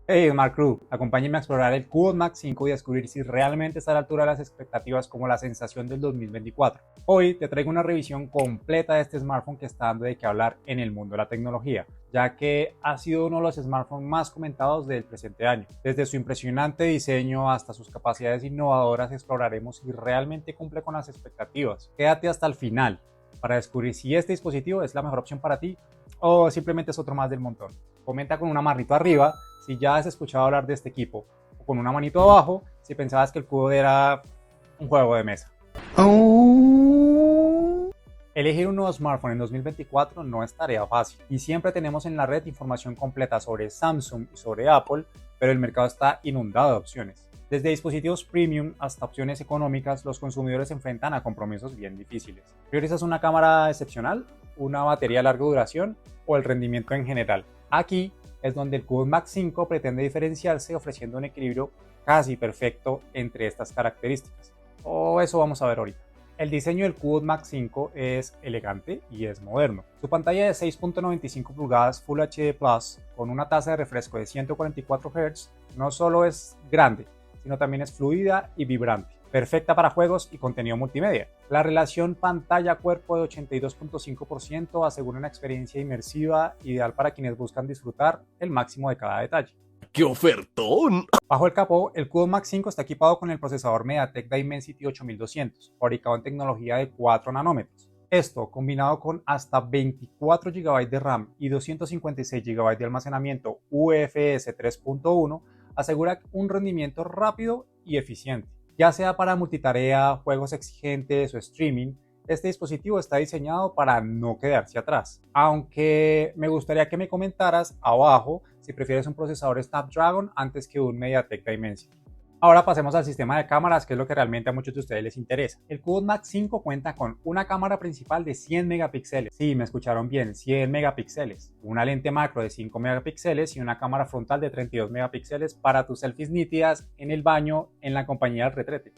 Hey Smart Crew, acompáñenme a explorar el QOD Max 5 y descubrir si realmente está a la altura de las expectativas como la sensación del 2024. Hoy te traigo una revisión completa de este smartphone que está dando de qué hablar en el mundo de la tecnología, ya que ha sido uno de los smartphones más comentados del presente año. Desde su impresionante diseño hasta sus capacidades innovadoras exploraremos si realmente cumple con las expectativas. Quédate hasta el final para descubrir si este dispositivo es la mejor opción para ti o simplemente es otro más del montón. Comenta con una manito arriba si ya has escuchado hablar de este equipo, o con una manito abajo si pensabas que el QOD era un juego de mesa. Elegir un nuevo smartphone en 2024 no es tarea fácil y siempre tenemos en la red información completa sobre Samsung y sobre Apple, pero el mercado está inundado de opciones. Desde dispositivos premium hasta opciones económicas, los consumidores se enfrentan a compromisos bien difíciles. ¿Priorizas una cámara excepcional, una batería de larga duración o el rendimiento en general? Aquí es donde el QOD Max 5 pretende diferenciarse ofreciendo un equilibrio casi perfecto entre estas características. O eso vamos a ver ahorita. El diseño del QOD Max 5 es elegante y es moderno. Su pantalla de 6.95 pulgadas Full HD Plus con una tasa de refresco de 144 Hz no solo es grande, sino también es fluida y vibrante, perfecta para juegos y contenido multimedia. La relación pantalla-cuerpo de 82.5% asegura una experiencia inmersiva ideal para quienes buscan disfrutar el máximo de cada detalle. ¡Qué ofertón! Bajo el capó, el QOD Max 5 está equipado con el procesador MediaTek Dimensity 8200, fabricado en tecnología de 4 nanómetros. Esto, combinado con hasta 24 GB de RAM y 256 GB de almacenamiento UFS 3.1, asegura un rendimiento rápido y eficiente. Ya sea para multitarea, juegos exigentes o streaming, este dispositivo está diseñado para no quedarse atrás. Aunque me gustaría que me comentaras abajo si prefieres un procesador Snapdragon antes que un MediaTek Dimensity. Ahora pasemos al sistema de cámaras, que es lo que realmente a muchos de ustedes les interesa. El QOD Max 5 cuenta con una cámara principal de 100 megapíxeles. Sí, me escucharon bien, 100 megapíxeles. Una lente macro de 5 megapíxeles y una cámara frontal de 32 megapíxeles para tus selfies nítidas en el baño en la compañía del retrete.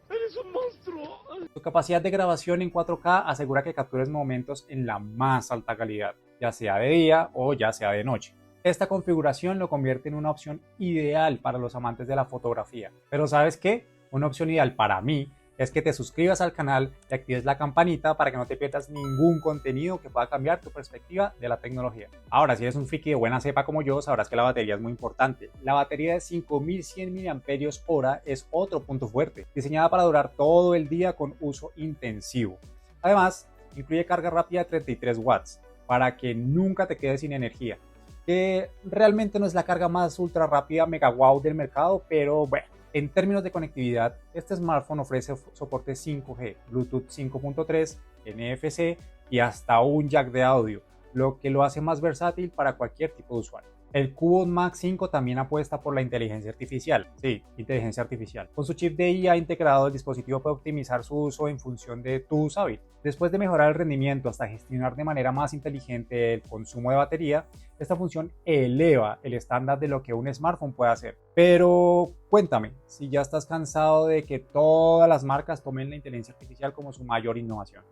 ¡Eres un monstruo! Su capacidad de grabación en 4K asegura que captures momentos en la más alta calidad, ya sea de día o ya sea de noche. Esta configuración lo convierte en una opción ideal para los amantes de la fotografía. Pero ¿sabes qué? Una opción ideal para mí es que te suscribas al canal y actives la campanita para que no te pierdas ningún contenido que pueda cambiar tu perspectiva de la tecnología. Ahora, si eres un friki de buena cepa como yo, sabrás que la batería es muy importante. La batería de 5100 mAh es otro punto fuerte, diseñada para durar todo el día con uso intensivo. Además, incluye carga rápida de 33 watts, para que nunca te quedes sin energía, que realmente no es la carga más ultra rápida mega wow del mercado, pero bueno. En términos de conectividad, este smartphone ofrece soporte 5G, Bluetooth 5.3, NFC y hasta un jack de audio, lo que lo hace más versátil para cualquier tipo de usuario. El QOD Max 5 también apuesta por la inteligencia artificial. Sí, inteligencia artificial. Con su chip de IA integrado, el dispositivo puede optimizar su uso en función de tus hábitos. Después de mejorar el rendimiento hasta gestionar de manera más inteligente el consumo de batería, esta función eleva el estándar de lo que un smartphone puede hacer. Pero cuéntame, si ya estás cansado de que todas las marcas tomen la inteligencia artificial como su mayor innovación.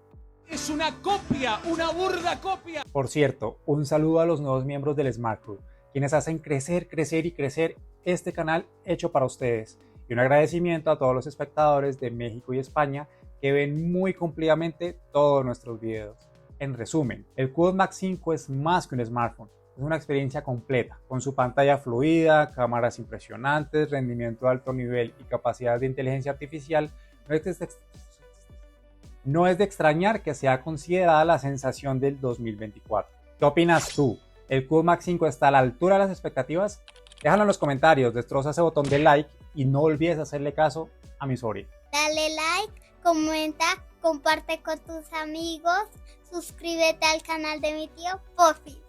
¡Es una copia! ¡Una burda copia! Por cierto, un saludo a los nuevos miembros del Smart Crew, quienes hacen crecer y crecer este canal hecho para ustedes. Y un agradecimiento a todos los espectadores de México y España que ven muy cumplidamente todos nuestros videos. En resumen, el QOD Max 5 es más que un smartphone. Es una experiencia completa, con su pantalla fluida, cámaras impresionantes, rendimiento de alto nivel y capacidad de inteligencia artificial. No es de extrañar que sea considerada la sensación del 2024. ¿Qué opinas tú? ¿El QOD Max 5 está a la altura de las expectativas? Déjalo en los comentarios, destroza ese botón de like y no olvides hacerle caso a mi sobrino. Dale like, comenta, comparte con tus amigos, suscríbete al canal de mi tío Pofis.